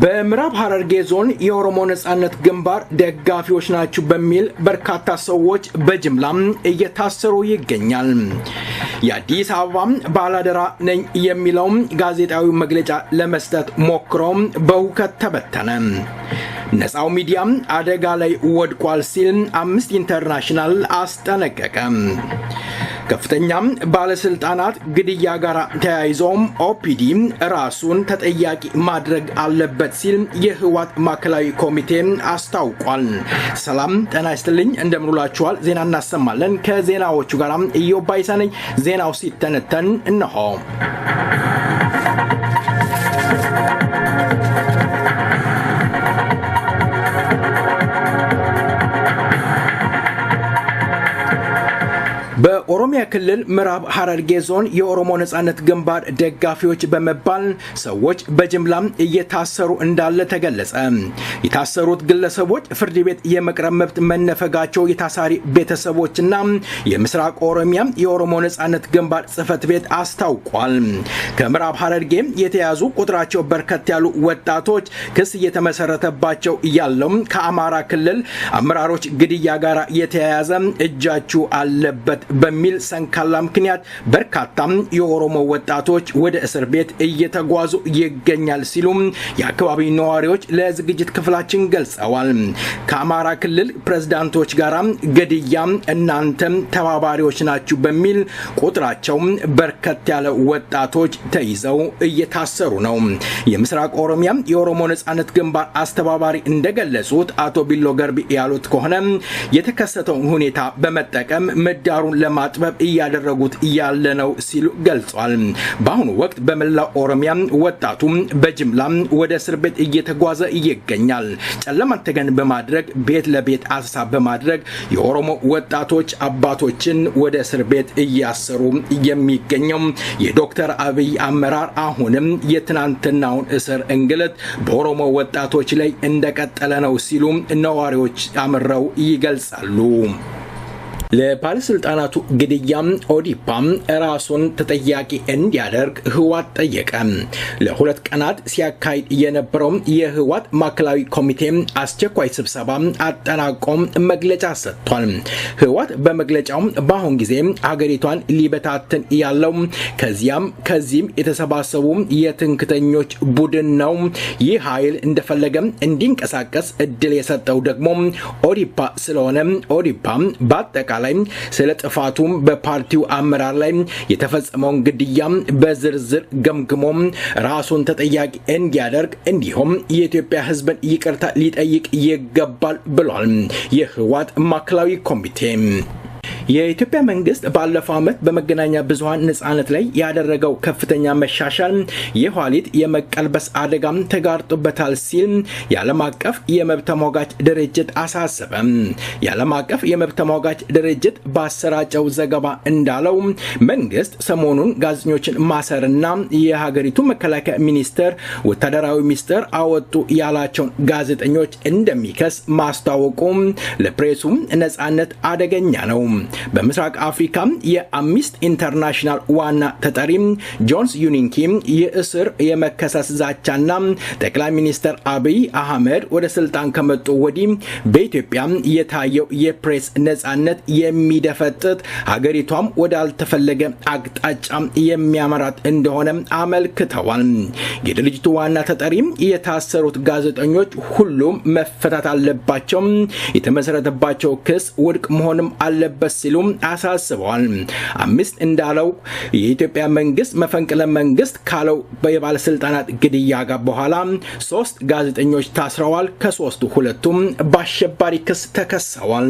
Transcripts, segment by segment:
በምዕራብ ሐረርጌ ዞን የኦሮሞ ነጻነት ግንባር ደጋፊዎች ናቸው በሚል በርካታ ሰዎች በጅምላም እየታሰሩ ይገኛል። የአዲስ አበባ ባላደራ ነኝ የሚለው ጋዜጣዊ መግለጫ ለመስጠት ሞክረው በሁከት ተበተነ። ነፃው ሚዲያ አደጋ ላይ ወድቋል ሲል አምነስቲ ኢንተርናሽናል አስጠነቀቀ። ከፍተኛም ባለስልጣናት ግድያ ጋር ተያይዘው ኦፒዲ ራሱን ተጠያቂ ማድረግ አለበት ሲል የህወሓት ማዕከላዊ ኮሚቴ አስታውቋል። ሰላም ጤና ይስጥልኝ፣ እንደምንላችኋል። ዜና እናሰማለን። ከዜናዎቹ ጋር ኢዮባይሳ ነኝ። ዜናው ሲተነተን እነሆ። በኦሮሚያ ክልል ምዕራብ ሐረርጌ ዞን የኦሮሞ ነጻነት ግንባር ደጋፊዎች በመባል ሰዎች በጅምላ እየታሰሩ እንዳለ ተገለጸ። የታሰሩት ግለሰቦች ፍርድ ቤት የመቅረብ መብት መነፈጋቸው የታሳሪ ቤተሰቦችና የምስራቅ ኦሮሚያ የኦሮሞ ነጻነት ግንባር ጽሕፈት ቤት አስታውቋል። ከምዕራብ ሐረርጌ የተያዙ ቁጥራቸው በርከት ያሉ ወጣቶች ክስ እየተመሰረተባቸው ያለው ከአማራ ክልል አመራሮች ግድያ ጋር የተያያዘ እጃቸው አለበት በሚል ሰንካላ ምክንያት በርካታ የኦሮሞ ወጣቶች ወደ እስር ቤት እየተጓዙ ይገኛል ሲሉ የአካባቢው ነዋሪዎች ለዝግጅት ክፍላችን ገልጸዋል። ከአማራ ክልል ፕሬዝዳንቶች ጋር ግድያ እናንተም ተባባሪዎች ናችሁ በሚል ቁጥራቸው በርከት ያለ ወጣቶች ተይዘው እየታሰሩ ነው። የምስራቅ ኦሮሚያ የኦሮሞ ነጻነት ግንባር አስተባባሪ እንደገለጹት አቶ ቢሎ ገርቢ ያሉት ከሆነ የተከሰተው ሁኔታ በመጠቀም ዳሩን ለማጥበብ እያደረጉት ያለ ነው ሲሉ ገልጿል። በአሁኑ ወቅት በመላው ኦሮሚያ ወጣቱ በጅምላ ወደ እስር ቤት እየተጓዘ ይገኛል። ጨለማን ተገን በማድረግ ቤት ለቤት አሰሳ በማድረግ የኦሮሞ ወጣቶች አባቶችን ወደ እስር ቤት እያሰሩ የሚገኘው የዶክተር አብይ አመራር አሁንም የትናንትናውን እስር እንግልት በኦሮሞ ወጣቶች ላይ እንደቀጠለ ነው ሲሉ ነዋሪዎች አምረው ይገልጻሉ። ለባለስልጣናቱ ግድያም ኦዲፓም ራሱን ተጠያቂ እንዲያደርግ ህወሓት ጠየቀ። ለሁለት ቀናት ሲያካሂድ የነበረው የህወሓት ማዕከላዊ ኮሚቴ አስቸኳይ ስብሰባ አጠናቆም መግለጫ ሰጥቷል። ህወሓት በመግለጫው በአሁን ጊዜ ሀገሪቷን ሊበታትን ያለው ከዚህም የተሰባሰቡ የትንክተኞች ቡድን ነው። ይህ ኃይል እንደፈለገ እንዲንቀሳቀስ እድል የሰጠው ደግሞ ኦዲፓ ስለሆነ ኦዲፓ በአጠቃላይ ስለ ጥፋቱም በፓርቲው አመራር ላይ የተፈጸመውን ግድያ በዝርዝር ገምግሞ ራሱን ተጠያቂ እንዲያደርግ እንዲሁም የኢትዮጵያ ህዝብን ይቅርታ ሊጠይቅ ይገባል ብሏል የህወሓት ማዕከላዊ ኮሚቴ። የኢትዮጵያ መንግስት ባለፈው ዓመት በመገናኛ ብዙሃን ነጻነት ላይ ያደረገው ከፍተኛ መሻሻል የኋሊት የመቀልበስ አደጋም ተጋርጦበታል ሲል የዓለም አቀፍ የመብት ተሟጋች ድርጅት አሳሰበ። የዓለም አቀፍ የመብት ተሟጋች ድርጅት ባሰራጨው ዘገባ እንዳለው መንግስት ሰሞኑን ጋዜጠኞችን ማሰርና የሀገሪቱ መከላከያ ሚኒስቴር ወታደራዊ ሚኒስቴር አወጡ ያላቸውን ጋዜጠኞች እንደሚከስ ማስታወቁ ለፕሬሱ ነጻነት አደገኛ ነው። በምስራቅ አፍሪካ የአምነስቲ ኢንተርናሽናል ዋና ተጠሪ ጆንስ ዩኒንኪ የእስር የመከሰስ ዛቻና ጠቅላይ ሚኒስትር አብይ አህመድ ወደ ስልጣን ከመጡ ወዲህ በኢትዮጵያ የታየው የፕሬስ ነጻነት የሚደፈጥጥ ሀገሪቷም ወዳልተፈለገ አቅጣጫ የሚያመራት እንደሆነ አመልክተዋል። የድርጅቱ ዋና ተጠሪ የታሰሩት ጋዜጠኞች ሁሉም መፈታት አለባቸው፣ የተመሰረተባቸው ክስ ውድቅ መሆንም አለበት ሲሉ አሳስበዋል። አምነስቲ እንዳለው የኢትዮጵያ መንግስት መፈንቅለ መንግስት ካለው የባለስልጣናት ግድያ ጋር በኋላ 3 ጋዜጠኞች ታስረዋል። ከ3ቱ 2ቱም በአሸባሪ ክስ ተከሰዋል።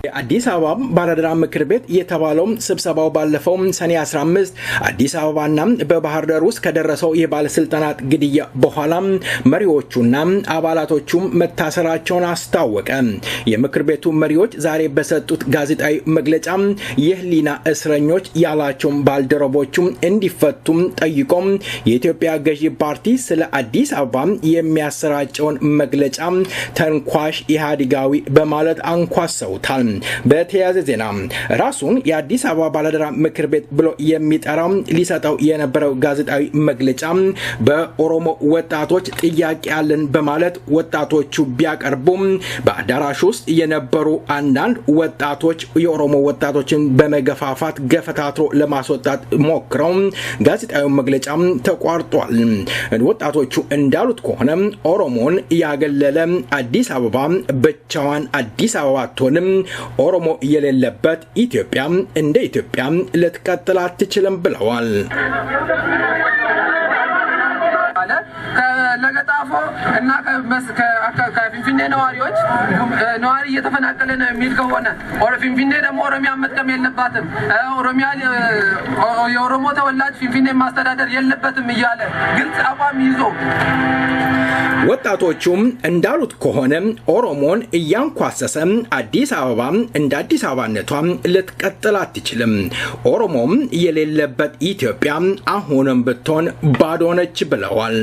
የአዲስ አበባ ባላደራ ምክር ቤት የተባለው ስብሰባው ባለፈው ሰኔ 15 አዲስ አበባና በባህር ዳር ውስጥ ከደረሰው የባለስልጣናት ግድያ በኋላ መሪዎቹና አባላቶቹ መታሰራቸውን አስታወቀ። የምክር ቤቱ መሪዎች ዛሬ በሰጡት ጋዜጣዊ መግለጫ የህሊና እስረኞች ያላቸው ባልደረቦቹም እንዲፈቱም ጠይቆም የኢትዮጵያ ገዢ ፓርቲ ስለ አዲስ አበባ የሚያሰራጨውን መግለጫ ተንኳሽ ኢህአዴጋዊ በማለት አንኳሰውታል። በተያያዘ ዜና ራሱን የአዲስ አበባ ባለደራ ምክር ቤት ብሎ የሚጠራው ሊሰጠው የነበረው ጋዜጣዊ መግለጫ በኦሮሞ ወጣቶች ጥያቄ ያለን በማለት ወጣቶቹ ቢያቀርቡም በአዳራሽ ውስጥ የነበሩ አንዳንድ ወጣቶች የኦሮሞ ወጣቶችን በመገፋፋት ገፈታትሮ ለማስወጣት ሞክረው ጋዜጣዊ መግለጫ ተቋርጧል። ወጣቶቹ እንዳሉት ከሆነ ኦሮሞን ያገለለ አዲስ አበባ ብቻዋን አዲስ አበባ አትሆንም፣ ኦሮሞ የሌለበት ኢትዮጵያ እንደ ኢትዮጵያ ልትቀጥል አትችልም ብለዋል። ለገጣፎ እና ከፊንፊኔ ነዋሪዎች ነዋሪ እየተፈናቀለ ነው የሚል ከሆነ ፊንፊኔ ደግሞ ኦሮሚያ መጥቀም የለባትም፣ ኦሮሚያ የኦሮሞ ተወላጅ ፊንፊኔ ማስተዳደር የለበትም እያለ ግልጽ አቋም ይዞ ወጣቶቹም እንዳሉት ከሆነ ኦሮሞን እያንኳሰሰ አዲስ አበባ እንደ አዲስ አበባነቷ ልትቀጥል አትችልም፣ ኦሮሞም የሌለበት ኢትዮጵያ አሁንም ብትሆን ባዶ ነች ብለዋል።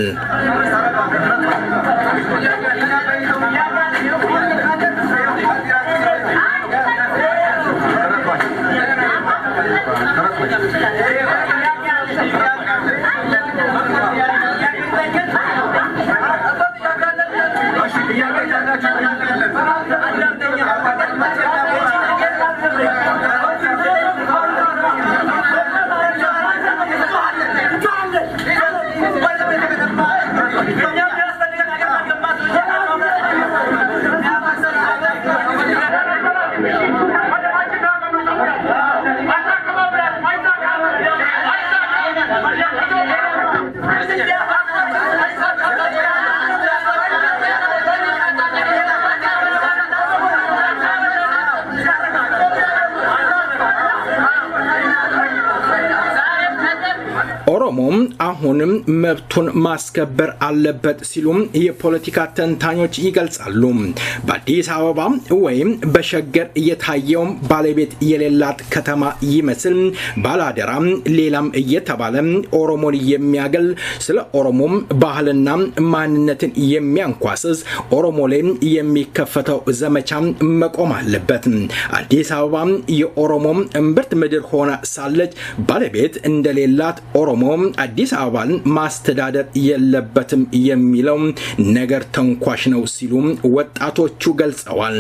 ኦሮሞም አሁንም መብቱን ማስከበር አለበት ሲሉም የፖለቲካ ተንታኞች ይገልጻሉ። በአዲስ አበባ ወይም በሸገር እየታየው ባለቤት የሌላት ከተማ ይመስል ባላደራ ሌላም እየተባለ ኦሮሞን የሚያገል ስለ ኦሮሞም ባህልና ማንነትን የሚያንኳስስ ኦሮሞ ላይ የሚከፈተው ዘመቻ መቆም አለበት። አዲስ አበባ የኦሮሞም እምብርት ምድር ሆና ሳለች ባለቤት እንደሌላት ኦሮሞ አዲስ አበባን ማስተዳደር የለበትም የሚለው ነገር ተንኳሽ ነው ሲሉ ወጣቶቹ ገልጸዋል።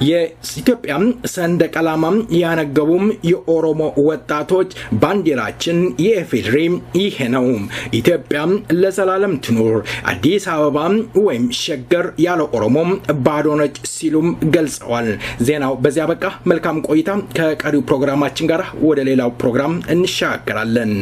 የኢትዮጵያ ሰንደቅ ዓላማ ያነገቡም የኦሮሞ ወጣቶች ባንዲራችን የኢፌዴሪ ይሄ ነው፣ ኢትዮጵያ ለዘላለም ትኑር፣ አዲስ አበባ ወይም ሸገር ያለ ኦሮሞ ባዶ ነች ሲሉም ገልጸዋል። ዜናው በዚያ በቃ። መልካም ቆይታ። ከቀሪው ፕሮግራማችን ጋር ወደ ሌላው ፕሮግራም እንሻገራለን።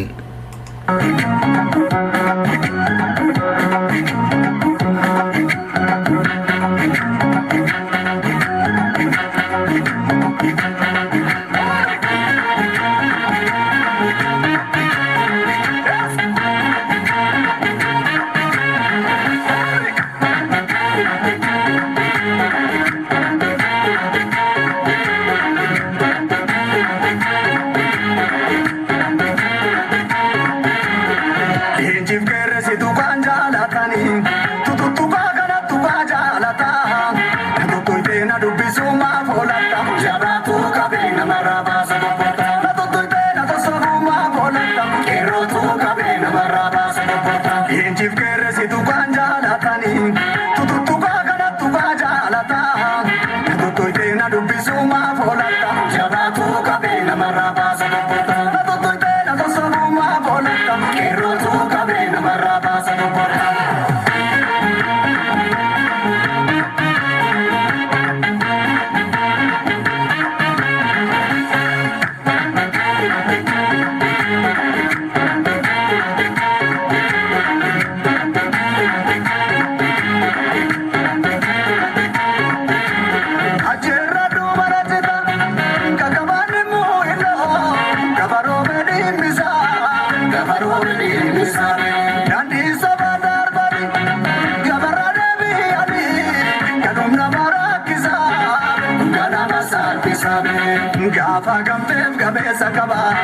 Gafa gamtem gabesa kaba,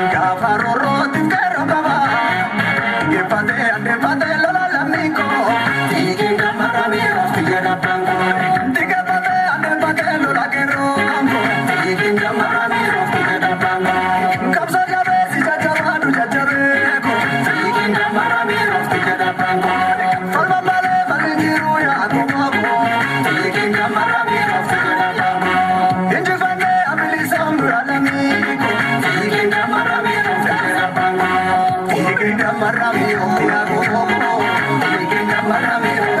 gafa roroti kero kaba. Gepade ade pade lola lamiko, tikinda maramiro tigera pango. Tigapade ade pade lola kero pango, tikinda maramiro tigera pango. Kapsa gabesi jajabadu jajabeko, tikinda maramiro tigera pango. Falma male malingiru ya akumabo, tikinda maramiro tigera pango. Injifane abilisambu alamiko, tikinda maramiro tigera pango. Tikinda maramiro ya akumabo, tikinda maramiro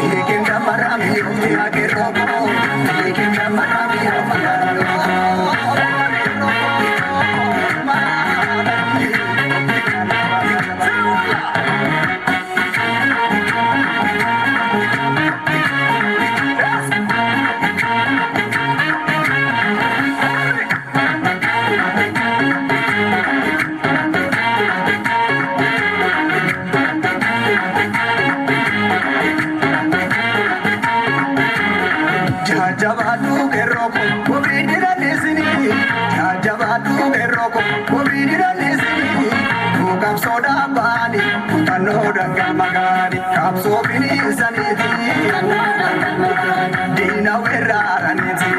tikinda maramiro ya kerobo, tikinda maramiro Jajabadu geroko, obidira nesini. Jajabadu geroko, obidira nesini. Tukam soda bani, utano dangal magari. Kapso bini saniti, dina werara niti.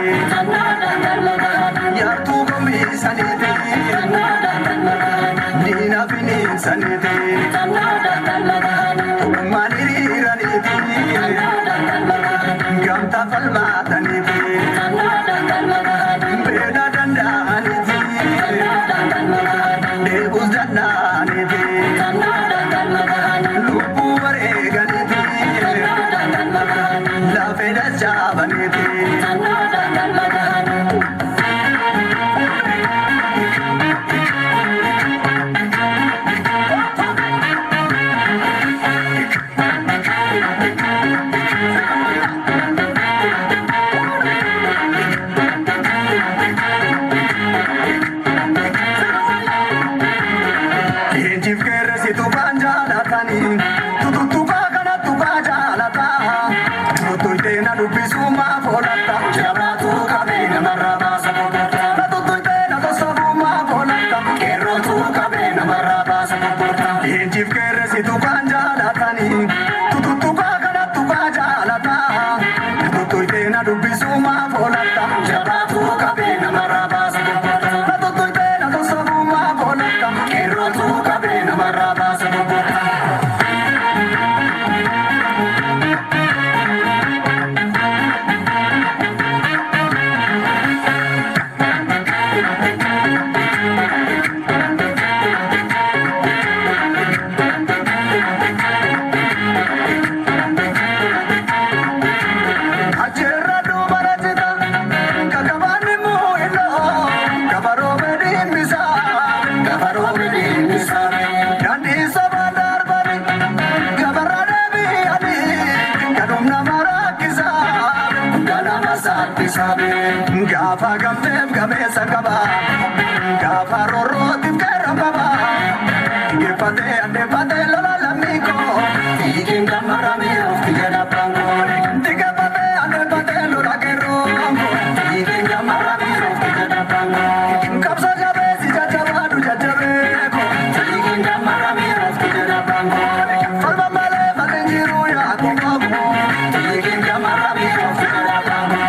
Yartu gomi saniti, dina bini saniti. Maniri raniti. Gamta falmata niti, beda danda niti, debus danda niti, lupu varega niti, la feda java niti. Gafa gamtem gamesa kaba, gafa roroti kero kaba. Gepade ade pade lola lamiko, tikinda maramiro tigera pango. Tigapade ade pade lola kero pango, tikinda maramiro tigera pango. Kapsa gabesi jajabadu jajabeko, tikinda maramiro tigera pango. Falma male malingiru ya akumabo, tikinda maramiro tigera pango.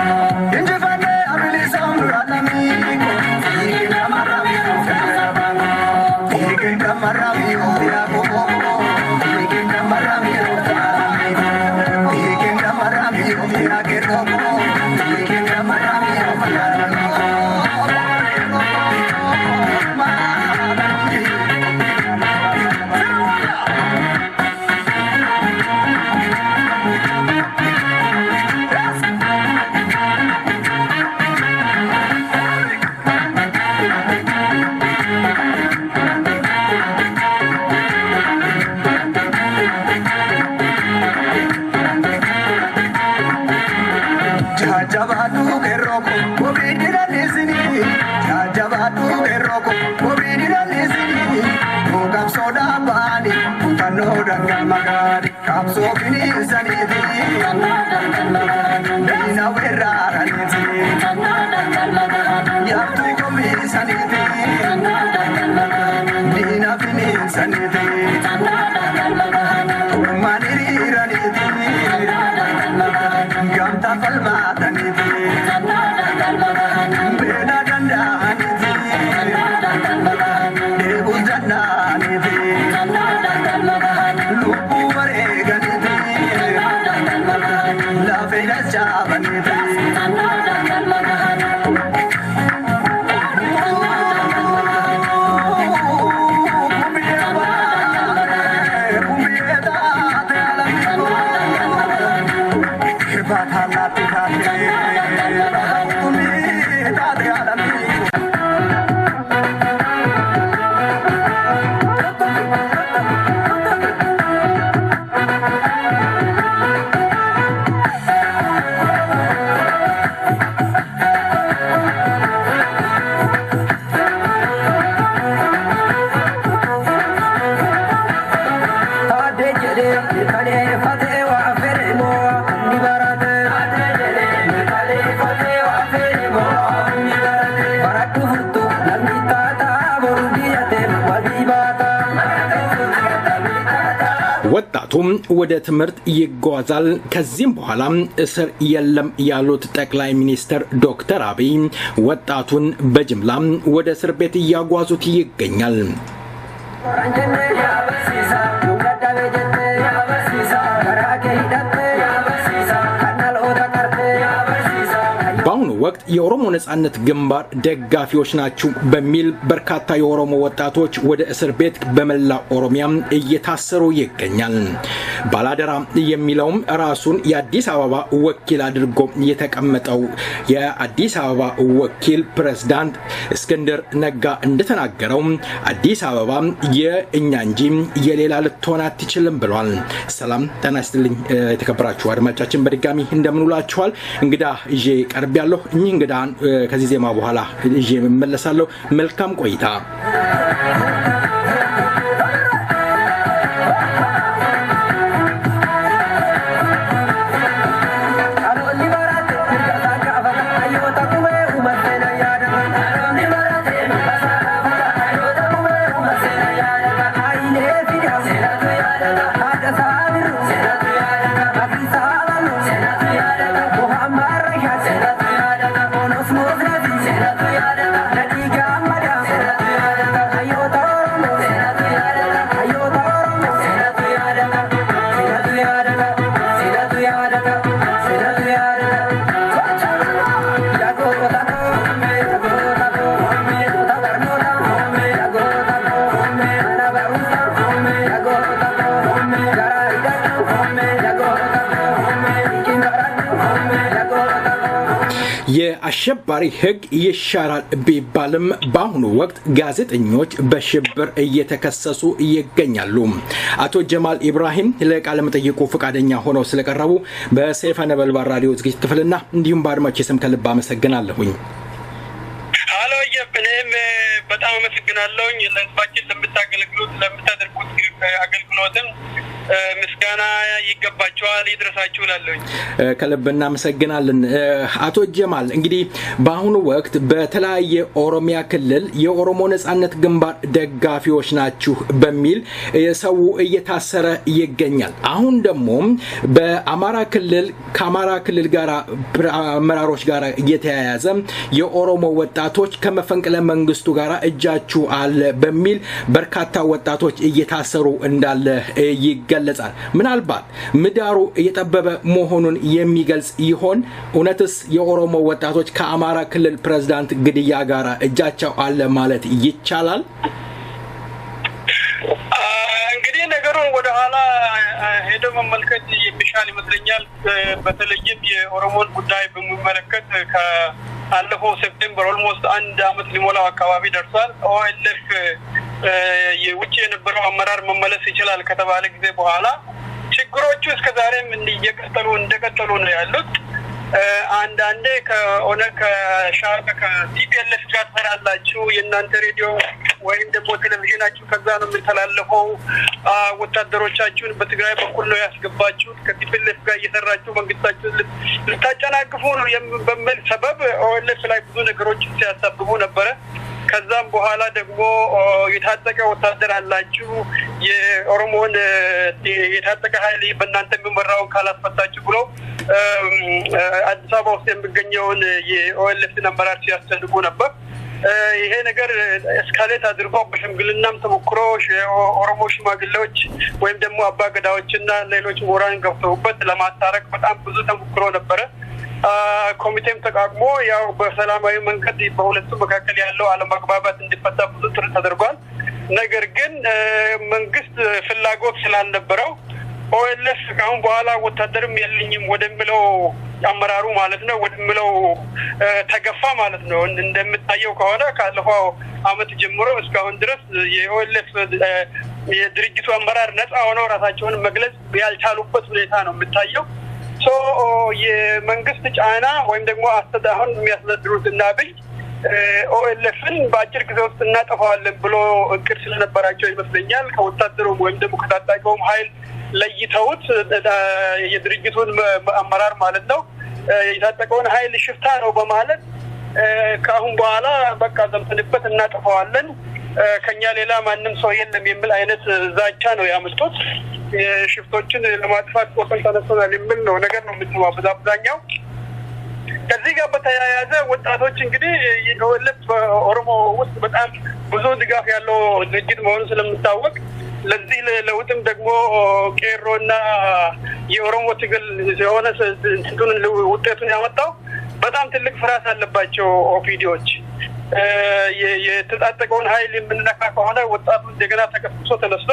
Injifane abilisambu alamiko, tikinda maramiro tigera pango. Tikinda maramiro ya akumabo, tikinda maramiro tikinda maramiro ya kerobo, tikinda maramiro Jajabadu geroko, obidira nesini. Jajabadu geroko, obidira nesini. Tukam soda bani, utano dangal magari. Kapso bini saniti, dina werara niti. ወጣቱም ወደ ትምርት ይጓዛል ከዚህም በኋላ እስር የለም ያሉት ጠቅላይ ሚኒስትር ዶክተር አብይ ወጣቱን በጅምላ ወደ እስር ቤት ያጓዙት ይገኛል በአሁኑ ወቅት የኦሮሞ ነጻነት ግንባር ደጋፊዎች ናቸው በሚል በርካታ የኦሮሞ ወጣቶች ወደ እስር ቤት በመላ ኦሮሚያ እየታሰሩ ይገኛል ባላደራ የሚለውም ራሱን የአዲስ አበባ ወኪል አድርጎ የተቀመጠው የአዲስ አበባ ወኪል ፕሬዝዳንት እስክንድር ነጋ እንደተናገረው አዲስ አበባ የእኛ እንጂ የሌላ ልትሆን አትችልም ብሏል ሰላም ተናስተልኝ የተከበራችሁ አድማጮቻችን በድጋሚ እንደምንውላችኋል እንግዳ እጄ ቀርብ ያለው እንግዳን ከዚህ ዜማ በኋላ እጄ መመለሳለሁ መልካም ቆይታ የአሸባሪ ህግ ይሻራል ቢባልም በአሁኑ ወቅት ጋዜጠኞች በሽብር እየተከሰሱ ይገኛሉ አቶ ጀማል ኢብራሂም ለቃለ መጠይቁ ፈቃደኛ ሆነው ስለቀረቡ በሰይፈ ነበልባል ራዲዮ ዝግጅት ክፍልና እንዲሁም በአድማጮች ስም ከልብ አመሰግናለሁኝ ሃሎ የብንም በጣም አመሰግናለሁኝ ለህዝባችን ለምታገለግሉት ለምታደርጉት አገልግሎትም ምስጋና ይገባቸዋል ይድረሳችሁ ላለኝ ከልብና መሰግናለን አቶ ጀማል እንግዲህ በአሁኑ ወቅት በተለያየ ኦሮሚያ ክልል የኦሮሞ ነጻነት ግንባር ደጋፊዎች ናችሁ በሚል ሰው እየታሰረ ይገኛል አሁን ደግሞ በአማራ ክልል ከአማራ ክልል ጋር አመራሮች ጋር እየተያያዘ የኦሮሞ ወጣቶች ከመፈንቅለ መንግስቱ ጋር እጃችሁ አለ በሚል በርካታ ወጣቶች እየታሰሩ እንዳለ ይገኛል ምናልባት ምዳሩ እየጠበበ መሆኑን የሚገልጽ ይሆን እውነትስ የኦሮሞ ወጣቶች ከአማራ ክልል ፕሬዝዳንት ግድያ ጋር እጃቸው አለ ማለት ይቻላል እንግዲህ ነገሩን ወደ ኋላ ሄዶ መመልከት የሚሻል ይመስለኛል በተለይም የኦሮሞን ጉዳይ በሚመለከት ከአለፈው ሴፕቴምበር ኦልሞስት አንድ አመት ሊሞላው አካባቢ ደርሷል ኦኤልኤፍ የውጭ የነበረው አመራር መመለስ ይችላል ከተባለ ጊዜ በኋላ ችግሮቹ እስከ ዛሬም እንደቀጠሉ ነው ያሉት አንዳንዴ ከሆነ ከሻዕቢያ ከቲፒኤልኤፍ ጋር ተራላችሁ የእናንተ ሬዲዮ ወይም ደግሞ ቴሌቪዥናችሁ ከዛ ነው የሚተላለፈው ወታደሮቻችሁን በትግራይ በኩል ነው ያስገባችሁት ከቲፒኤልኤፍ ጋር እየሰራችሁ መንግስታችሁን ልታጨናግፉ ነው በሚል ሰበብ ኦኤልኤፍ ላይ ብዙ ነገሮችን ሲያሳብቡ ነበረ ከዛም በኋላ ደግሞ የታጠቀ ወታደር አላችሁ የኦሮሞን የታጠቀ ኃይል በእናንተ የሚመራው ካላስፈታችሁ ብሎ አዲስ አበባ ውስጥ የሚገኘውን የኦኤልኤፍን አመራር ሲያስጨንቁ ነበር ይሄ ነገር እስካሌት አድርጎ በሽምግልናም ተሞክሮ ኦሮሞ ሽማግሌዎች ወይም ደግሞ አባገዳዎችና ሌሎች ምሁራን ገብተውበት ለማስታረቅ በጣም ብዙ ተሞክሮ ነበረ ኮሚቴም ተቋቁሞ ያው በሰላማዊ መንገድ በሁለቱ መካከል ያለው አለመግባባት እንዲፈታ ብዙ ጥረት ተደርጓል ነገር ግን መንግስት ፍላጎት ስላልነበረው ኦኤልኤፍ ካሁን በኋላ ወታደርም የለኝም ወደሚለው አመራሩ ማለት ነው ወደሚለው ተገፋ ማለት ነው እንደምታየው ከሆነ ካለፈው አመት ጀምሮ እስካሁን ድረስ የኦኤልኤፍ የድርጅቱ አመራር ነፃ ሆነው ራሳቸውን መግለጽ ያልቻሉበት ሁኔታ ነው የምታየው የመንግስት ጫና ወይም ደግሞ አስተዳደሩን የሚያስተዳድሩትና ኦኤልኤፍን በአጭር ጊዜ ውስጥ እናጠፋዋለን ብሎ እቅድ ስለነበራቸው ይመስለኛል ከወታደሩ ወይም ደግሞ ከታጣቂውም ኃይል ለይተውት የድርጅቱን አመራር ማለት ነው የታጠቀውን ኃይል ሽፍታ ነው በማለት ከአሁን በኋላ በቃ ዘምተንበት እናጠፋዋለን ከኛ ሌላ ማንም ሰው የለም የሚል አይነት ዛቻ ነው ያመጡት ሽፍቶችን ለማጥፋት ቆርጠን ተነስተናል የሚል ነው ነገር ነው የምትዋው በዛኛው ከዚህ ጋር በተያያዘ ወጣቶች እንግዲህ የኦኤልኤፍ ኦሮሞ ውስጥ በጣም ብዙ ድጋፍ ያለው ድርጅት መሆኑ ስለምታወቅ ለዚህ ለውጥም ደግሞ ቄሮና የኦሮሞ ትግል የሆነ ውጤቱን ያመጣው በጣም ትልቅ ፍርሃት አለባቸው ኦፒዲዎች የተጣጣቀውን ኃይል የምንነካ ከሆነ ወጣቱ እንደገና ተከፍቶ ተነስቶ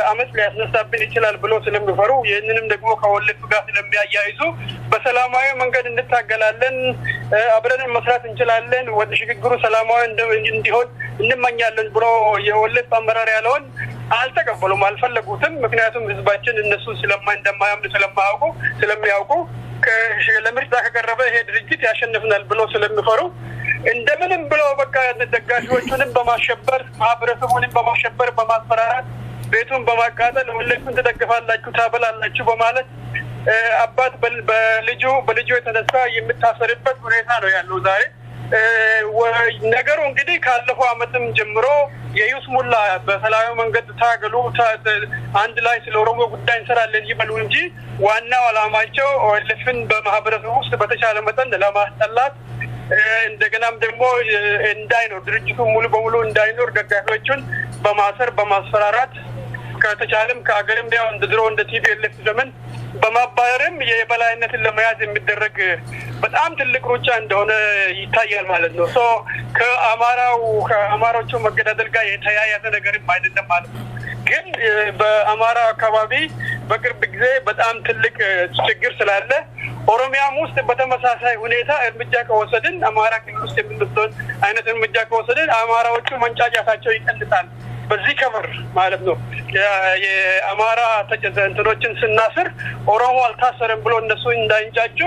አመት ሊያስነሳብን ይችላል ብሎ ስለሚፈሩ ይህንንም ደግሞ ከኦኤልኤፍ ጋር ስለሚያያይዙ በሰላማዊ መንገድ እንታገላለን አብረን መስራት እንችላለን ወደ ሽግግሩ ሰላማዊ እንዲሆን እንመኛለን ብሎ የኦኤልኤፍ አመራር ያለውን አልተቀበሉም አልፈለጉትም ምክንያቱም ህዝባችን እነሱ እንደማያምኑ ስለሚያውቁ ለምርጫ ከቀረበ ይሄ ድርጅት ያሸንፍናል ብሎ ስለሚፈሩ እንደምንም ብሎ በቃ ደጋፊዎቹንም በማሸበር ማህበረሰቡንም በማሸበር በማስፈራራት ቤቱን በማቃጠል ሁሉም ተደግፋላችሁ ታበላላችሁ በማለት አባት በልጁ የተነሳ የምታሰርበት ሁኔታ ነው ያለው ዛሬ ነገሩ እንግዲህ ካለፈው አመትም ጀምሮ የዩስሙላ በሰላማዊ መንገድ ታገሉ አንድ ላይ ስለ ኦሮሞ ጉዳይ እንሰራለን ይበሉ እንጂ ዋናው አላማቸው ኦኤልኤፍን በማህበረሰቡ ውስጥ በተቻለ መጠን ለማስጠላት እንደገናም ደግሞ እንዳይኖር ድርጅቱ ሙሉ በሙሉ እንዳይኖር ደጋፊዎቹን በማሰር በማስፈራራት ከተቻለም ከአገርም ያው እንደድሮ እንደ ቲፒኤልኤፍ ዘመን በማባረርም የበላይነትን ለመያዝ የሚደረግ በጣም ትልቅ ሩጫ እንደሆነ ይታያል ማለት ነው ከአማራዎቹ መገዳደል ጋር የተያያዘ ነገርም አይደለም ማለት ነው ግን በአማራ አካባቢ በቅርብ ጊዜ በጣም ትልቅ ችግር ስላለ ኦሮሚያም ውስጥ በተመሳሳይ ሁኔታ እርምጃ ከወሰድን አማራ ክልል ውስጥ የምንወስደውን አይነት እርምጃ ከወሰድን አማራዎቹ መንጫጫታቸው ይቀንሳል በዚህ ከበር ማለት ነው የአማራ ተጨንተኖችን ስናስር ኦሮሞ አልታሰረም ብሎ እነሱ እንዳይንጫጩ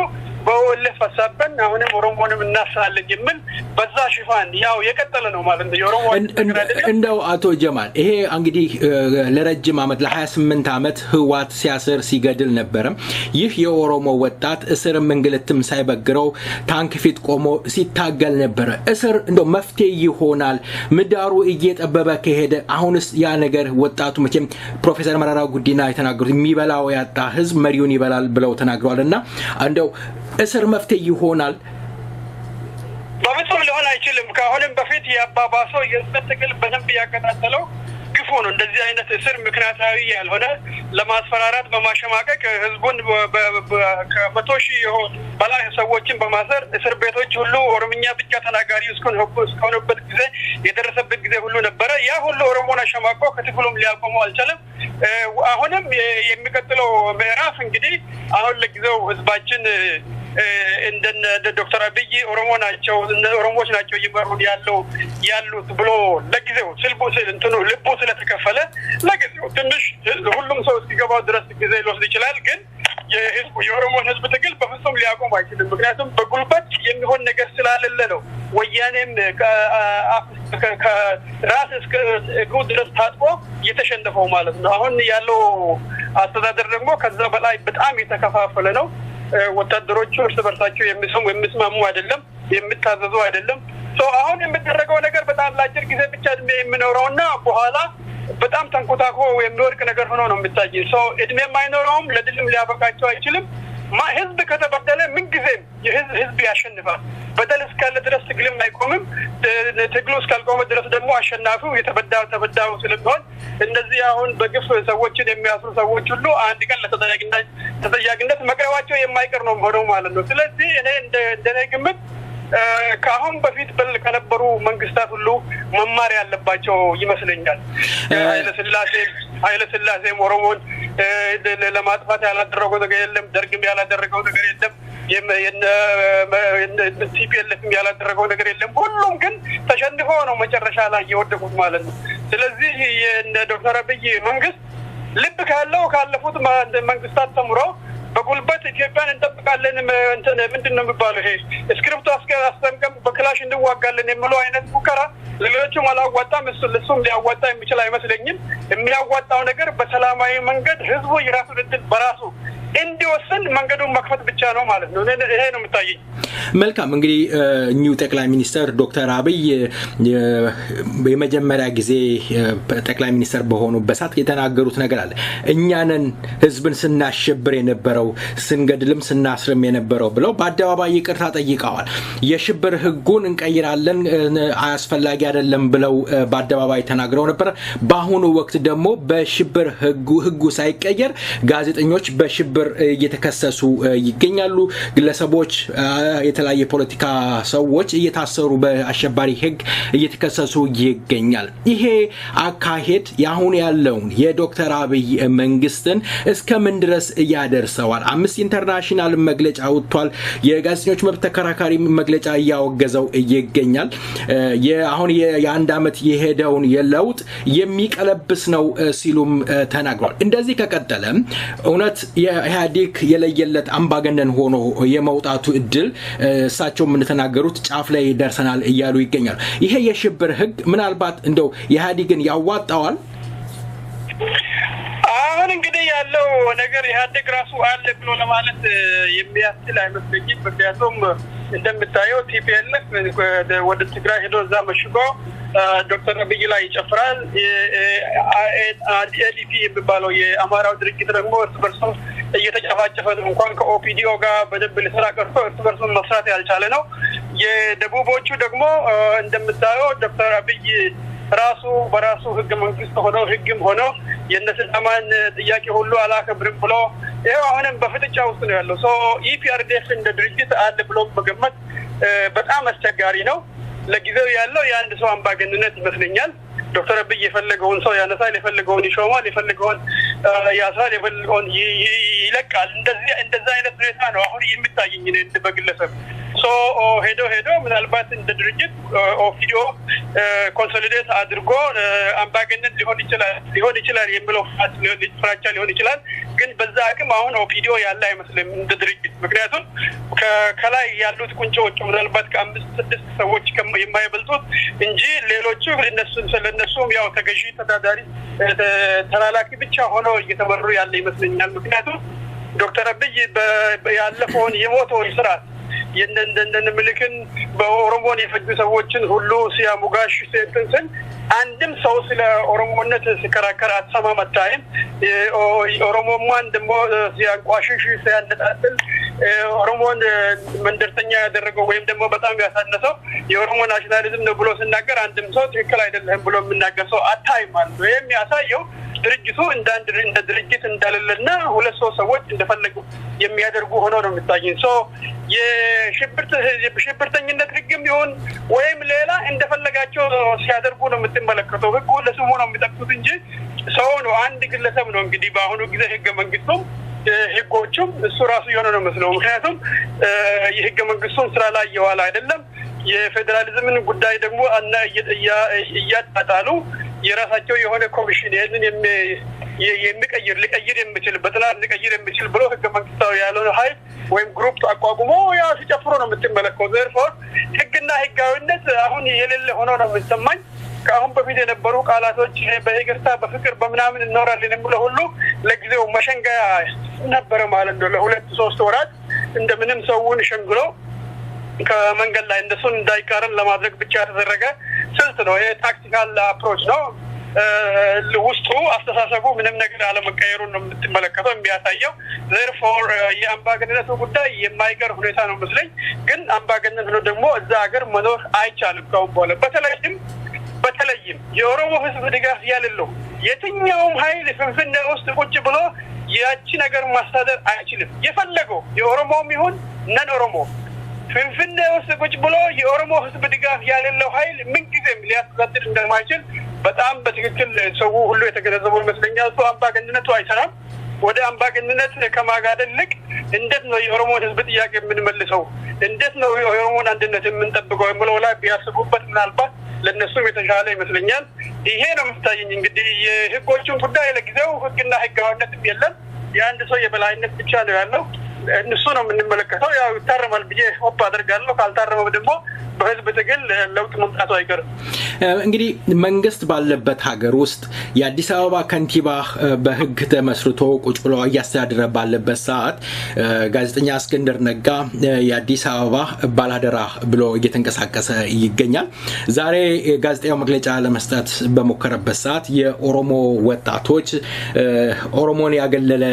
በኦኤልኤፍ ሐሳብን አሁንም ኦሮሞንም እናስራለን የሚል በዛ ሽፋን ያው የቀጠለ ነው ማለት ነው የኦሮሞ እንደው አቶ ጀማል ይሄ እንግዲህ ለረጅም አመት ለ28 አመት ህዋት ሲያስር ሲገድል ነበር ይህ የኦሮሞ ወጣት እስርም እንግልትም ሳይበግረው ታንክ ፊት ቆሞ ሲታገል ነበር እስር እንደው መፍትሄ ይሆናል ምዳሩ እየጠበበ ከሄደ አሁንስ ያ ነገር ወጣቱ መቼም ፕሮፌሰር መራራ ጉዲና የተናገሩት የሚበላው ያጣ ህዝብ መሪውን ይበላል ብለው ተናግረዋልና እንደው እስር መፍትሄ ይሆናል በፍጹም ሊሆን አይችልም ከአሁንም በፊት ያባባሰው የስተቅል በደንብ ያከታተለው ግፉ ነው እንደዚህ አይነት እስር ምክንያታዊ ያልሆነ ለማስፈራራት በማሸማቀቅ ህዝቡን ከመቶ ሺህ በላይ ሰዎችን በማሰር እስር ቤቶች ሁሉ ኦሮምኛ ብቻ ተናጋሪ እስከሆኑበት ጊዜ የደረሰበት ጊዜ ሁሉ ነበረ ያ ሁሉ ኦሮሞን አሸማቆ ከትግሉም ሊያቆሙ አልቻለም አሁንም የሚቀጥለው ምዕራፍ እንግዲህ አሁን ለጊዜው ህዝባችን እንደነ ዶክተር አብይ ኦሮሞዎች ናቸው ይመሩን ያሉት ብሎ ለጊዜው ልቡ ስለተከፈለ ለጊዜው ትንሽ ሁሉም ሰው እስኪገባው ድረስ ጊዜ ሊወስድ ይችላል ግን የኦሮሞን ህዝብ ትግል በፍጹም ሊያቆም አይችልም ምክንያቱም በጉልበት የሚሆን ነገር ስላልለ ነው ወያኔም ከራስ እስከ እግሩ ድረስ ታጥቦ እየተሸነፈው ማለት ነው አሁን ያለው አስተዳደር ደግሞ ከዛ በላይ በጣም የተከፋፈለ ነው ወታደሮቹ እርስ በርሳቸው የሚስማሙ አይደለም የሚታዘዙ አይደለም አሁን የሚደረገው ነገር በጣም ላጭር ጊዜ ብቻ የሚኖረውና በኋላ በጣም ተንኮታኮ የሚወርቅ ነገር ሆኖ ነው የሚታየው እድሜ የማይኖረውም ለድልም ሊያበቃቸው አይችልም ህዝብ ከተበደለ ምን ጊዜም ህዝብ ያሸንፋል በደል እስካለ ድረስ ትግልም አይቆምም ትግሉ እስካልቆመ ድረስ ደግሞ አሸናፊው ተበዳው ስለሚሆን እነዚህ አሁን በግፍ ሰዎችን የሚያስሩ ሰዎች ሁሉ አንድ ቀን ለተጠያቂነት መቅረባቸው የማይቀር ነው ሆኖ ማለት ነው ስለዚህ እኔ እንደኔ ግምት ከአሁን በፊት ከነበሩ መንግስታት ሁሉ መማር ያለባቸው ይመስለኛል ኃይለ ሥላሴ ኦሮሞን ለማጥፋት ያላደረገው ነገር የለም ደርግም ያላደረገው ነገር የለም ቲፒኤልኤፍም ያላደረገው ነገር የለም ሁሉም ግን ተሸንፈው ነው መጨረሻ ላይ የወደቁት ማለት ነው ስለዚህ የዶክተር አብይ መንግስት ልብ ካለፉት መንግስታት ተምሮ በጉልበት ኢትዮጵያን እንጠብቃለን ምንድነው የሚባለው ይሄ ስክሪፕቱ አስቀምጠን በክላሽ እንዋጋለን የሚለው አይነት ሙከራ ለሌሎችም አላዋጣም እሱም ሊያዋጣ የሚችል አይመስለኝም የሚያዋጣው ነገር በሰላማዊ መንገድ ህዝቡ የራሱን እድል በራሱ እንዲወስን መንገዱን መክፈት ብቻ ነው ማለት ነው ይሄ ነው የምታየኝ መልካም እንግዲህ ኒው ጠቅላይ ሚኒስተር ዶክተር አብይ በመጀመሪያ ጊዜ ጠቅላይ ሚኒስተር በሆኑበት ሰዓት የተናገሩት ነገር አለ እኛንን ህዝብን ስናሽብር የነበረው ስንገድልም ስናስርም የነበረው ብለው በአደባባይ ይቅርታ ጠይቀዋል የሽብር ህጉን እንቀይራለን አያስፈልጊ አይደለም ብለው በአደባባይ ተናግረው ነበር በአሁኑ ወቅት ደግሞ በሽብር ህጉ ሳይቀየር ጋዜጠኞች በሽብር እየተከሰሱ ይገኛሉ ግለሰቦች የተለያየ ፖለቲካ ሰዎች እየታሰሩ በአሸባሪ ህግ እየተከሰሱ ይገኛል ይሄ አካሄድ ያሁን ያለውን የዶክተር አብይ መንግስትን እስከምን ድረስ ያደርሰዋል አምስት ኢንተርናሽናል መግለጫ ወጥቷል የጋዜጠኞች መብት ተከራካሪ መግለጫ ያወገዘው ይገኛል አሁን የአንድ አመት የሄደውን የለውጥ የሚቀለብስ ነው ሲሉም ተናግሯል እንደዚህ ከቀጠለ እውነት ኢህአዴግ የለየለት አምባገነን ሆኖ የመውጣቱ እድል እሳቸው ምን ተናገሩት ጫፍ ላይ ደርሰናል እያሉ ይገኛሉ ይሄ የሽብር ህግ ምናልባት እንደው ኢህአዴግን ያዋጣዋል አሁን እንግዲህ ያለው ነገር ኢህአዴግ ራሱ አለ ብሎ ለማለት የሚያስችል አይመስለኝም ምክንያቱም እንደምታየው ቲፒኤልኤፍ ወደ ትግራይ ሄዶ እዛ መሽጎ ዶክተር አብይ ላይ ይጨፍራል አዲኤልፒ የሚባለው የአማራው ድርጅት ደግሞ እርስ በርሱ እየተጨፋጨፈ ነው እንኳን ከኦፒዲኦ ጋር በደንብ ሊሰራ ቀርቶ እርስ በርሱ መስራት ያልቻለ ነው የደቡቦቹ ደግሞ እንደምታየው ዶክተር አብይ ራሱ በራሱ ህግ መንግስት ሆኖ ህግም ሆኖ የነስልጣን ጥያቄ ሁሉ አላከብርም ብሎ ይሄው አሁንም በፍጥጫ ውስጥ ነው ያለው ኢፒአርዲኤፍ እንደ ድርጅት አለ ብሎ መገመት በጣም አስቸጋሪ ነው ለጊዜው ያለው የአንድ ሰው አምባገነንነት ይመስለኛል ዶክተር አብይ የፈለገውን ሰው ያነሳል የፈለገውን ይሾማል የፈለገውን ያሳል የፈለገውን ይለቃል እንደዛ አይነት ሁኔታ ነው አሁን የሚታየኝ እንደ በግለሰብ ሄዶ ምናልባት እንደ ድርጅት ኦፒዲኦ ኮንሶሊዴት አድርጎ አምባገነን ሊሆን ይችላል የሚለው ፍራቻ ሊሆን ይችላል ግን በዛ አቅም አሁን ኦፒዲኦ ያለ አይመስልም እንደ ድርጅት ምክንያቱም ከላይ ያሉት ቁንጮች ምናልባት ከ5-6 ሰዎች የማይበልጡት እንጂ ሌሎቹ ስለነሱም ያው ተገዢ ተዳዳሪ ተላላኪ ብቻ ሆኖ እየተመሩ ያለ ይመስለኛል ምክንያቱም ዶክተር አብይ ያለፈውን የሞተውን ስርዓት የነንደን ምልክን በኦሮሞን የፈጁ ሰዎችን ሁሉ ሲያሙጋሽ ሲንተን አንድም ሰው ስለ ኦሮሞነት ሲከራከር አትሰማም አታይም ኦሮሞማን ደግሞ ሲያንቋሽሽ ሲያነጣጥል ኦሮሞን መንደርተኛ ያደረገው ወይም ደግሞ በጣም ያሳነሰው የኦሮሞ ናሽናሊዝም ነው ብሎ ሲናገር አንድም ሰው ትክክል አይደለም ብሎ የሚናገር ሰው አታይም ማለት ነው የሚያሳየው ድርጅቱ እንደ ድርጅት እንዳለለና ሁለት ሰዎች እንደፈለጉ የሚያደርጉ ሆኖ ነው የሚታየው የሽብርተኝነት ህግም ይሁን ወይም ሌላ እንደፈለጋቸው ሲያደርጉ ነው የምትመለከተው ህጉ ለስሙ ነው የሚጠቅሱት እንጂ ሰው ነው አንድ ግለሰብ ነው እንግዲህ በአሁኑ ጊዜ ህገ መንግስቱም ህጎቹም እሱ ራሱ የሆነ ነው መስለው ምክንያቱም የህገ መንግስቱን ስራ ላይ የዋለ አይደለም የፌደራሊዝምን ጉዳይ ደግሞ እና እያጣጣሉ የራሳቸው የሆነ ኮሚሽን ይሄንን ሊቀይር የሚችል በጥላት ሊቀይር የሚችል ብሎ ህገ መንግስታዊ ያለው ኃይል ወይም ግሩፕ አቋቁሞ ያ ሲጨፍሩ ነው የምትመለከተው። ዘርፎር ህግና ህጋዊነት አሁን የሌለ ሆኖ ነው የሚሰማኝ። ከአሁን በፊት የነበሩ ቃላቶች በይቅርታ በፍቅር በምናምን እንኖራለን የሚለው ሁሉ ለጊዜው መሸንገያ ነበረ ማለት ነው። ለሁለት ሶስት ወራት እንደምንም ሰውን ሸንግሎ ከመንገድ ላይ እንደሱን እንዳይቃረን ለማድረግ ብቻ የተደረገ ስልት ነው። ይሄ ታክቲካል አፕሮች ነው። ውስጡ አስተሳሰቡ ምንም ነገር አለመቀየሩን ነው የምትመለከተው የሚያሳየው። ዘርፎር የአምባገነንነቱ ጉዳይ የማይቀር ሁኔታ ነው መስለኝ። ግን አምባገነን ነው ደግሞ እዛ ሀገር መኖር አይቻልም ካሁን በኋላ። በተለይም የኦሮሞ ህዝብ ድጋፍ ያለው የትኛውም ኃይል ፍንፍኔ ውስጥ ቁጭ ብሎ ያቺ ነገር ማስተዳደር አይችልም። የፈለገው የኦሮሞም ይሁን ነን ኦሮሞ ፍንፍኔ ውስጥ ቁጭ ብሎ የኦሮሞ ህዝብ ድጋፍ ያለው ኃይል ምንጊዜም ሊያስተዳድር እንደማይችል በጣም በትክክል ሰው ሁሉ የተገነዘበው ይመስለኛል። እሱ አምባገነንነቱ አይሰራም። ወደ አምባገነንነት ከማጋደል ልቅ እንዴት ነው የኦሮሞን ህዝብ ጥያቄ የምንመልሰው፣ እንዴት ነው የኦሮሞን አንድነት የምንጠብቀው የሚለው ላይ ቢያስቡበት ምናልባት ለነሱም የተሻለ ይመስለኛል። ይሄ ነው የምታየኝ። እንግዲህ የህጎቹን ጉዳይ ለጊዜው ህግና ህጋዊነትም የለም። የአንድ ሰው የበላይነት ብቻ ነው ያለው። እነሱ ነው የምንመለከተው። ያው ይታረማል ብዬ ሆፕ አደርጋለሁ። ካልታረመው ደግሞ በህዝብ ትግል ለውጥ መምጣቱ አይቀርም። እንግዲህ መንግስት ባለበት ሀገር ውስጥ የአዲስ አበባ ከንቲባ በህግ ተመስርቶ ቁጭ ብሎ እያስተዳደረ ባለበት ሰዓት ጋዜጠኛ እስክንድር ነጋ የአዲስ አበባ ባላደራ ብሎ እየተንቀሳቀሰ ይገኛል። ዛሬ ጋዜጣው መግለጫ ለመስጠት በመከረበት ሰዓት የኦሮሞ ወጣቶች ኦሮሞን ያገለለ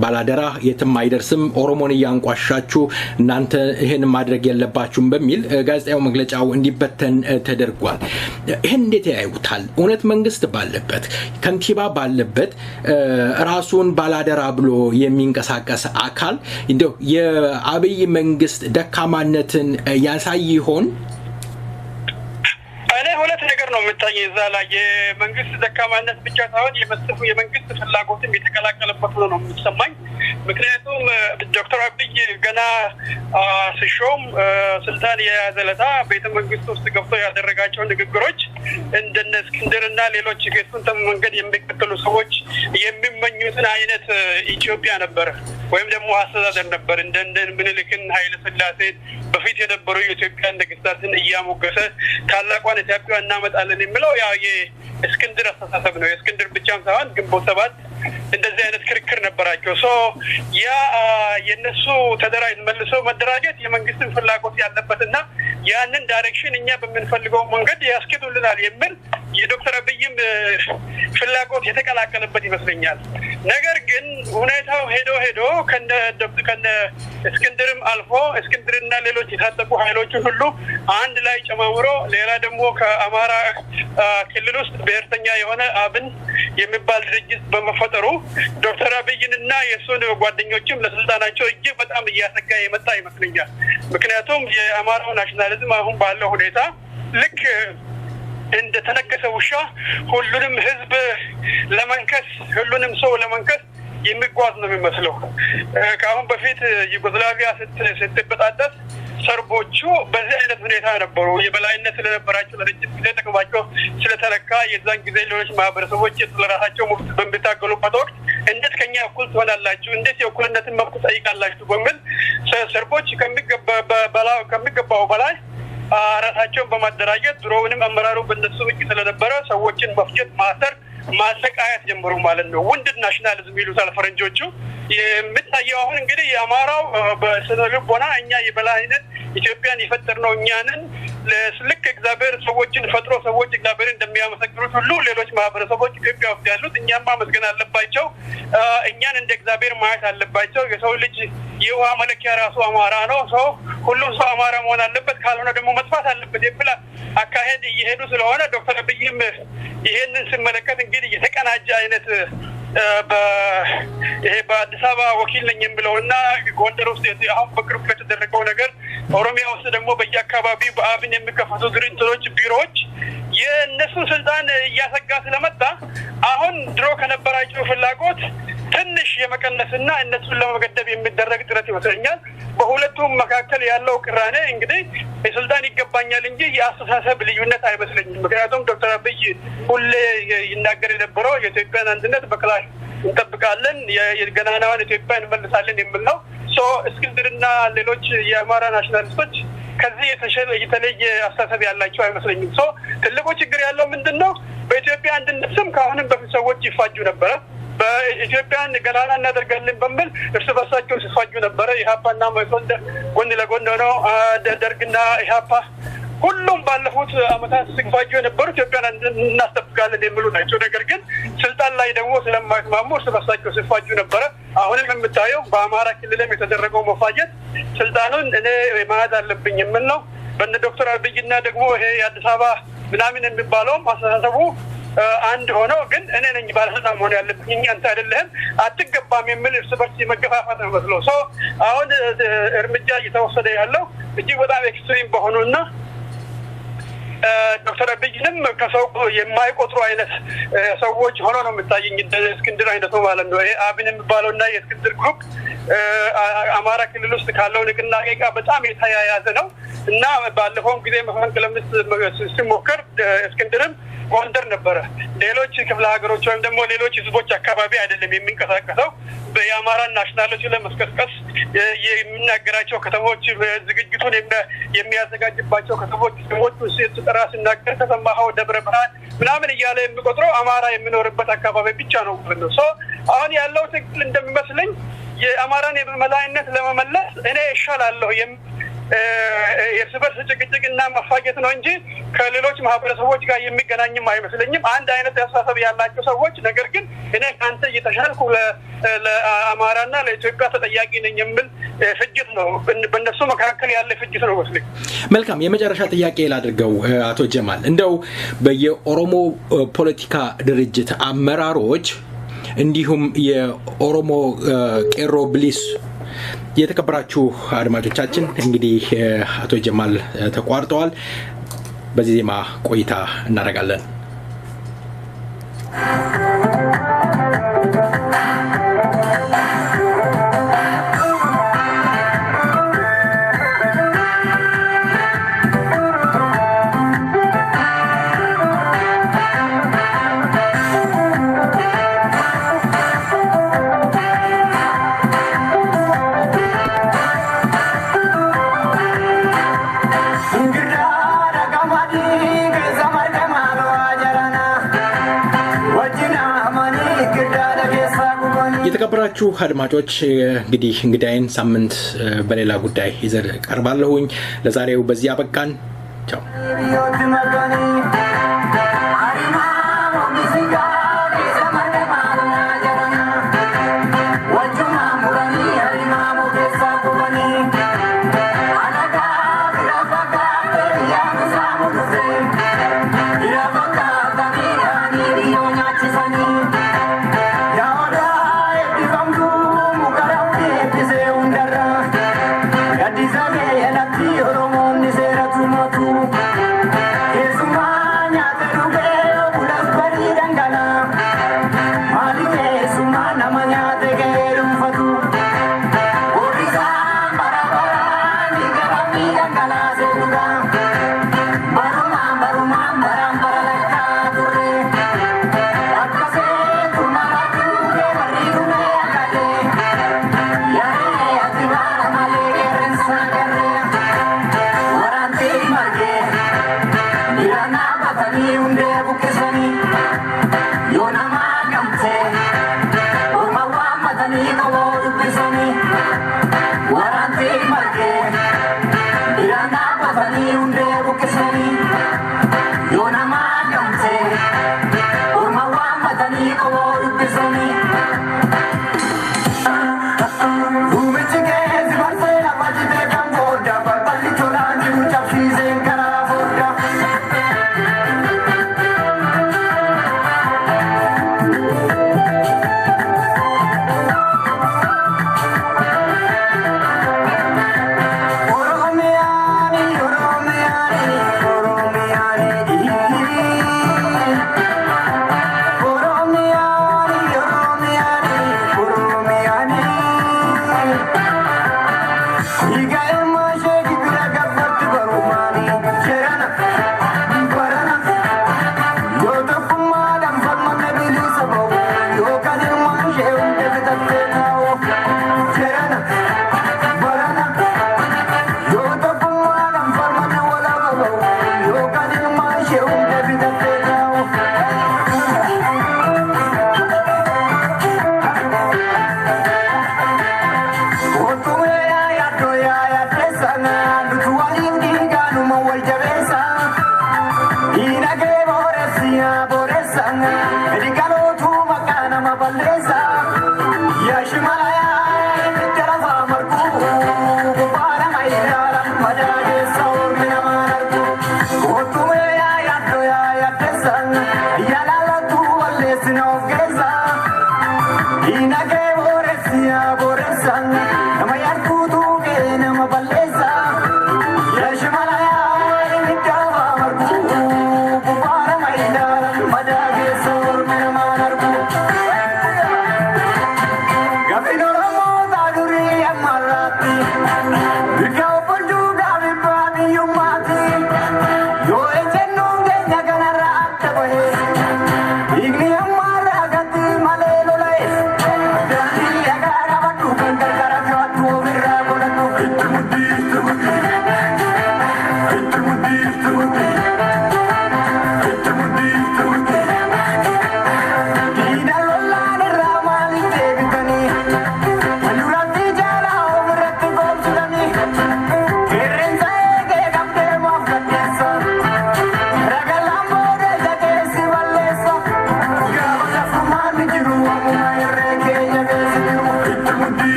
ባላደራ የትም አይደርስም፣ ኦሮሞን እያንቋሻችሁ እናንተ ይሄን ማድረግ የለባችሁም በሚል ጋዜጣው መግለጫው እንዲበተን ተደርጓል። ይሄን እንዴት ያዩታል? እውነት መንግስት ባለበት ከንቲባ ባለበት ራሱን ባላደራ ብሎ የሚንቀሳቀስ አካል እንደው የአብይ መንግስት ደካማነትን ያሳይ ይሆን? እኔ ሁለት ነገር ነው የምታየኝ እዛ ላይ የመንግስት ደካማነት ብቻ ሳይሆን የመንግስት ፍላጎትም የተቀላቀለበት ነው የሚሰማኝ። ምክንያቱም ዶክተር አብይ ገና ሲሾም ስልጣን የያዘለታ ቤተ መንግስት ውስጥ ገብቶ ያደረጋቸው ንግግሮች እንደነ እስክንድርና ሌሎች የሱን መንገድ የሚከተሉ ሰዎች የሚመኙትን አይነት ኢትዮጵያ ነበር ወይም ደግሞ አስተዳደር ነበር። እንደ ምኒልክን ኃይለ ሥላሴን በፊት የነበሩ የኢትዮጵያ ነገስታትን እያሞገሰ ታላቋን ኢትዮጵያ እናመጣለን የሚለው ያው የእስክንድር አስተሳሰብ ነው። የእስክንድር ብቻም ሳይሆን ግንቦት ሰባት እንደዚህ አይነት ክርክር ነበራቸው። ያ የነሱ ተደራጅ መልሰው መደራጀት የመንግስትን ፍላጎት ያለበትና ያንን ዳይሬክሽን እኛ በምንፈልገው መንገድ ያስኬዱልናል የሚል የዶክተር አብይም ፍላጎት የተቀላቀለበት ይመስለኛል። ነገር ግን ሁኔታው ሄዶ ከነ እስክንድርም አልፎ እስክንድርና ሌሎች የታጠቁ ኃይሎችን ሁሉ አንድ ላይ ጨማምሮ ሌላ ደግሞ ከአማራ ክልል ውስጥ ብሔርተኛ የሆነ አብን የሚባል ድርጅት በመፈጠሩ ዶክተር አብይንና የሱን ጓደኞችም ለስልጣናቸው እጅግ በጣም እያሰጋ የመጣ ይመስለኛል። ምክንያቱም የአማራው ናሽናሊዝም አሁን ባለው ሁኔታ ልክ እንደ ተነከሰ ውሻ ሁሉንም ህዝብ ለመንከስ ሁሉንም ሰው ለመንከስ የሚጓዝ ነው የሚመስለው። ከአሁን በፊት ዩጎዝላቪያ ስትበጣጠስ ሰርቦቹ በዚህ አይነት ሁኔታ ነበሩ። የበላይነት ስለነበራቸው ለረጅም ጊዜ ጥቅማቸው ስለተለካ የዛን ጊዜ ሌሎች ማህበረሰቦች ስለራሳቸው መብት በሚታገሉበት ወቅት እንዴት ከኛ እኩል ትሆናላችሁ፣ እንዴት የእኩልነትን መብት ጠይቃላችሁ በሚል ሰርቦች ከሚገባው በላይ ራሳቸውን በማደራጀት ድሮውንም አመራሩ በእነሱ እጅ ስለነበረ ሰዎችን መፍጀት፣ ማሰር፣ ማሰቃየት ጀምሩ ማለት ነው። ውንድድ ናሽናሊዝም ይሉታል ፈረንጆቹ። የምታየው አሁን እንግዲህ የአማራው በስነ ልቦና እኛ የበላይነት ኢትዮጵያን የፈጠርነው እኛንን ልክ እግዚአብሔር ሰዎችን ፈጥሮ ሰዎች እግዚአብሔር እንደሚያመሰግኑት ሁሉ ሌሎች ማህበረሰቦች ኢትዮጵያ ውስጥ ያሉት እኛም ማመስገን አለባቸው። እኛን እንደ እግዚአብሔር ማየት አለባቸው። የሰው ልጅ የውሃ መለኪያ ራሱ አማራ ነው። ሁሉም ሰው አማራ መሆን አለበት፣ ካልሆነ ደግሞ መጥፋት አለበት የሚል አካሄድ እየሄዱ ስለሆነ ዶክተር አብይም ይሄንን ስመለከት እንግዲህ የተቀናጀ አይነት ይሄ በአዲስ አበባ ወኪል ነኝ የሚለውና ጎንደር ውስጥ አሁን በቅርቡ የተደረገው ነገር ኦሮሚያ ውስጥ ደግሞ በየአካባቢው በአብን የሚከፈቱ ድርጅቶች ቢሮዎች የእነሱ ስልጣን እያሰጋ ስለመጣ አሁን ድሮ ከነበራቸው ፍላጎት ትንሽ የመቀነስና እነሱን ለመገደብ የሚደረግ ጥረት ይመስለኛል። በሁለቱም መካከል ያለው ቅራኔ እንግዲህ የስልጣን ይገባኛል እንጂ የአስተሳሰብ ልዩነት አይመስለኝም። ምክንያቱም ዶክተር አብይ ሁሌ ይናገር የነበረው የኢትዮጵያን አንድነት በክላሽ እንጠብቃለን የገናናዋን ኢትዮጵያ እንመልሳለን የሚል ነው። እስክንድርና ሌሎች የአማራ ናሽናሊስቶች ከዚህ የተለየ አስተሳሰብ ያላቸው አይመስለኝም። ትልቁ ችግር ያለው ምንድነው? በኢትዮጵያ አንድነት ስም ካሁንም በፊት ሰዎች ይፋጁ ነበር። በኢትዮጵያን ገናና እናደርጋለን በሚል እርስ በርሳቸው ሲፋጁ ነበር። ኢህአፓና መኢሶን ጎን ለጎን ሆነው ደርግና ኢህአፓ ሁሉም ባለፉት አመታት ሲፋጁ የነበሩ ኢትዮጵያን እናስጠብቃለን የሚሉ ናቸው። ነገር ግን ስልጣን ላይ ደግሞ ስለማይስማሙ እርስ በርሳቸው ሲፋጁ ነበር። አሁንም የምታየው በአማራ ክልልም የተደረገው መፋጀት ስልጣኑን እኔ መያዝ አለብኝ የሚል ነው። በእነ ዶክተር አብይና ደግሞ ይሄ የአዲስ አበባ ምናምን የሚባለውም አስተሳሰቡ አንድ ሆኖ ግን እኔ ነኝ ባለስልጣን ሆነ ያለብኝ አንተ አይደለህም አትገባም የሚል እርስ በርስ መገፋፋት ነው መስሎ አሁን እርምጃ እየተወሰደ ያለው እጅግ በጣም ኤክስትሪም በሆኑና ዶክተር አብይንም ከሰው የማይቆጥሩ አይነት ሰዎች ሆኖ ነው የምታየኝ እስክንድር አይነቱ ማለት ነው። ይሄ አብን የሚባለውና የእስክንድር ግሩፕ አማራ ክልል ውስጥ ካለው ንቅናቄ ጋር በጣም የተያያዘ ነው እና ባለፈው ጊዜ መፈንቅለ መንግስት ሲሞከር እስክንድርም ጎንደር ነበረ። ሌሎች ክፍለ ሀገሮች ወይም ደግሞ ሌሎች ህዝቦች አካባቢ አይደለም የሚንቀሳቀሰው። በአማራ ናሽናሎች ለመስቀስቀስ የሚናገራቸው ከተሞች ዝግጅቱን የሚያዘጋጅባቸው ከተሞች ስሞች ሲጠራ ሲናገር ተሰማኸው ደብረ ብርሃን ምናምን እያለ የሚቆጥረው አማራ የሚኖርበት አካባቢ ብቻ ነው ነው አሁን ያለው ትግል እንደሚመስለኝ የአማራን የበላይነት ለመመለስ እኔ እሻላለሁ የእርስ በርስ ጭቅጭቅና መፋጀት ነው እንጂ ከሌሎች ማህበረሰቦች ጋር የሚገናኝም አይመስለኝም። አንድ አይነት አስተሳሰብ ያላቸው ሰዎች ነገር ግን እኔ ካንተ እየተሻልኩ ለአማራና ለኢትዮጵያ ተጠያቂ ነኝ የሚል ፍጅት ነው በእነሱ መካከል ያለ ፍጅት ነው መስለኝ። መልካም የመጨረሻ ጥያቄ ላድርገው አቶ ጀማል እንደው በየኦሮሞ ፖለቲካ ድርጅት አመራሮች እንዲሁም የኦሮሞ ቄሮ ብሊስ የተከበራችሁ አድማጮቻችን እንግዲህ አቶ ጀማል ተቋርጠዋል። በዚህ ዜማ ቆይታ እናደርጋለን። የተከበራችሁ አድማጮች እንግዲህ ሳምንት በሌላ ጉዳይ ይዘር ቀርባለሁኝ። ለዛሬው በዚህ አበቃን። ቻው።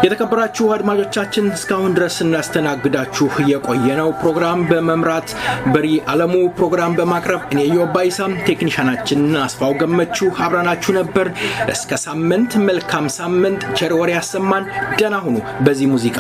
የተከበራችሁ አድማጮቻችን እስካሁን ድረስ እናስተናግዳችሁ የቆየነው ፕሮግራም በመምራት በሪ ዓለሙ ፕሮግራም በማቅረብ እኔ ዮባይሳም ቴክኒሻናችን አስፋው ገመቹ አብራናችሁ ነበር። እስከ ሳምንት መልካም ሳምንት ቸር ወሬ ያሰማን። ደህና ሁኑ። በዚህ ሙዚቃ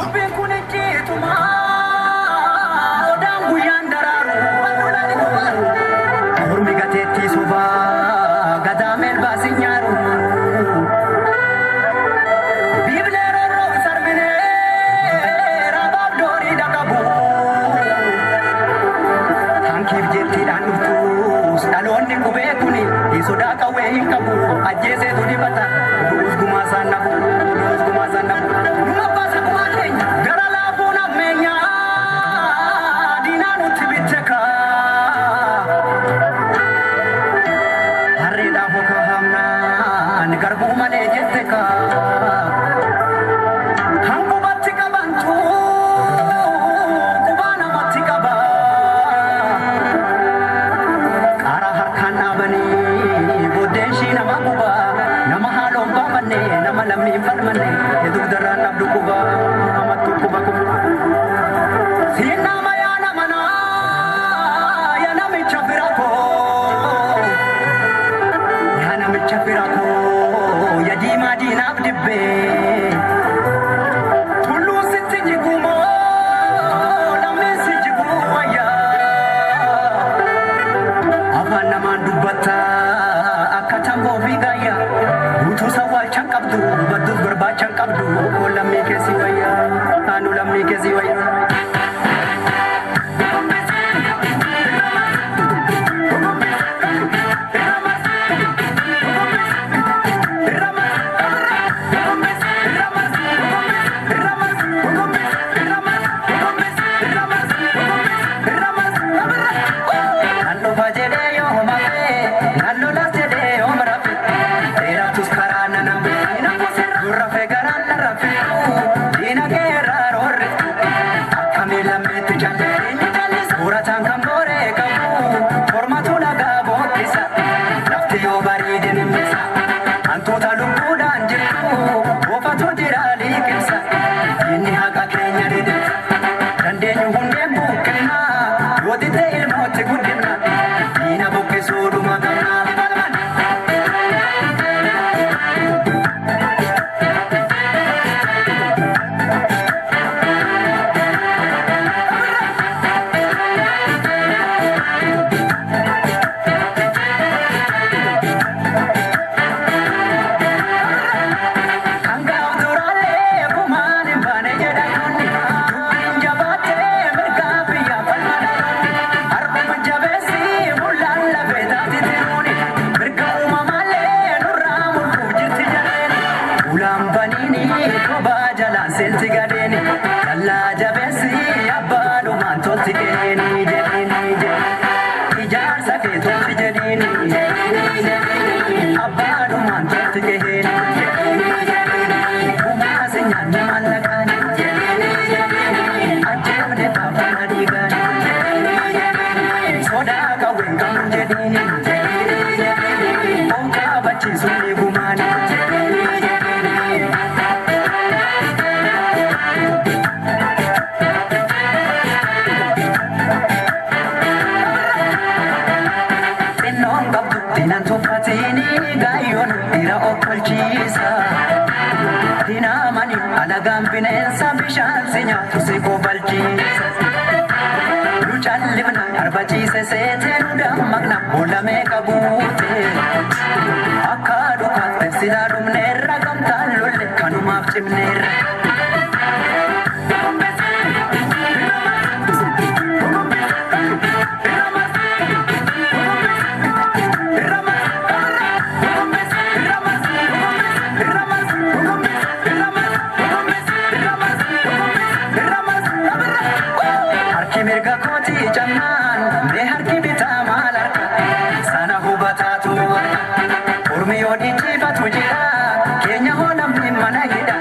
Kenya ho namni mana hida,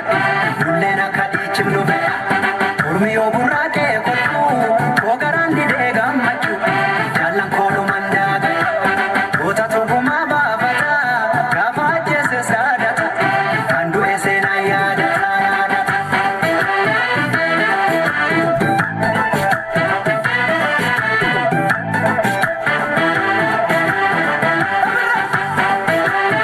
dulle na kadi chimnu be, urmi obura